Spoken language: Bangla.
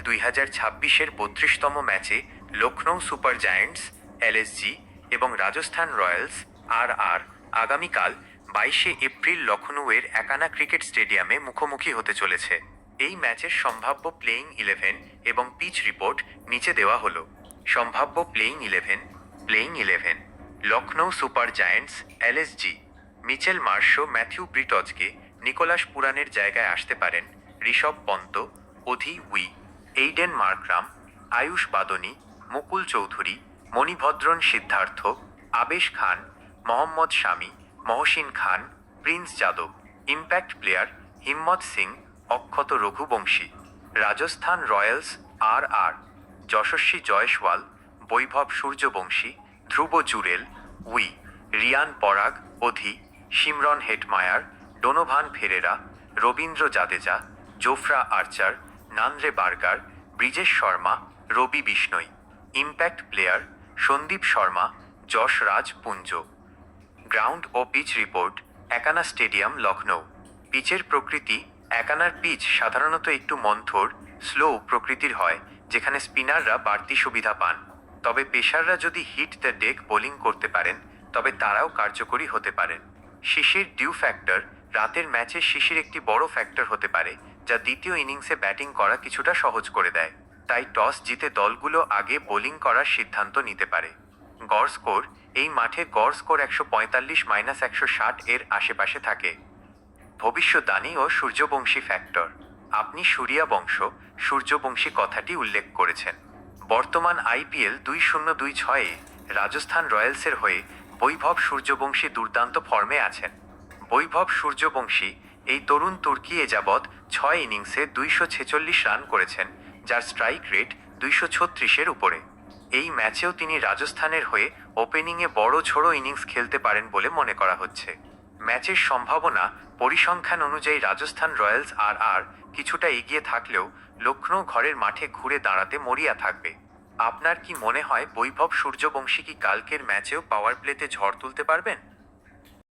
IPL 2026-এর 32তম ম্যাচে লখনৌ সুপার জায়ান্টস LSG এবং রাজস্থান রয়্যালস RR আগামীকাল 22শে এপ্রিল লখনৌয়ের একানা ক্রিকেট স্টেডিয়ামে মুখোমুখি হতে চলেছে। এই ম্যাচের সম্ভাব্য প্লেইং 11 এবং পিচ রিপোর্ট নিচে দেওয়া হলো। সম্ভাব্য playing 11 Lucknow Super Giants LSG Mitchell Marsh Matthew Breetzke Nicholas পুরানের জায়গায় আসতে পারেন। ঋষভ পন্ত, অধি উই, এইডেন মার্করাম, আয়ুষ বাদনী, মুকুল চৌধুরী, মণিভদ্রন Siddharth, Avesh Khan, Mohammad Shami, Mohsin Khan, Prince Yadav. Impact player Himmat Singh, Akshat Raghuvanshi. Rajasthan Royals RR Yashasvi Jaiswal, Vaibhav Suryavanshi, Dhruv Jurel, উই, রিয়ান পরাগ, অধি, Shimron Hetmyer, Donovan Ferreira, Ravindra Jadeja, Jofra Archer, Nandre Burger, Brijesh Sharma, রবি বিষ্ণই। ইম্প্যাক্ট প্লেয়ার সন্দীপ শর্মা, যশ রাজ পুঞ্জ। গ্রাউন্ড ও pitch report Ekana stadium Lucknow. পিচের প্রকৃতি একানার পিচ সাধারণত একটু মন্থর স্লো প্রকৃতির হয়, যেখানে স্পিনাররা বাড়তি সুবিধা পান। তবে পেসাররা যদি হিট দ্য ডেক বোলিং করতে পারেন তবে তারাও কার্যকরী হতে পারেন। শিশির ডিউ ফ্যাক্টর রাতের ম্যাচে শিশির একটি বড় ফ্যাক্টর হতে পারে, যা দ্বিতীয় ইনিংসে ব্যাটিং করা কিছুটা সহজ করে দেয়। তাই টস জিতে দলগুলো আগে বোলিং করার সিদ্ধান্ত নিতে পারে। গড় স্কোর এই মাঠে গড় স্কোর 145-160 এর আশেপাশে থাকে। ভবিষ্যদ্বাণী ও সূর্যবংশী ফ্যাক্টর আপনি সূর্যবংশী কথাটি উল্লেখ করেছেন। বর্তমান IPL 2026-এ রাজস্থান রয়্যালসের হয়ে বৈভব সূর্যবংশী দুর্দান্ত ফর্মে আছেন। বৈভব সূর্যবংশী এই তরুণ তুর্কি যাবৎ 6 ইনিংসে 246 রান করেছেন, যার স্ট্রাইক রেট 236-এর উপরে। এই ম্যাচেও তিনি রাজস্থানের হয়ে ওপেনিংয়ে বড় ঝোড়ো ইনিংস খেলতে পারেন বলে মনে করা হচ্ছে। ম্যাচের সম্ভাবনা পরিসংখ্যান অনুযায়ী রাজস্থান রয়্যালস RR কিছুটা এগিয়ে থাকলেও লখনৌ ঘরের মাঠে ঘুরে দাঁড়াতে মরিয়া থাকবে। আপনার কি মনে হয় বৈভব সূর্যবংশী কি কালকের ম্যাচেও পাওয়ার প্লেতে ঝড় তুলতে পারবেন?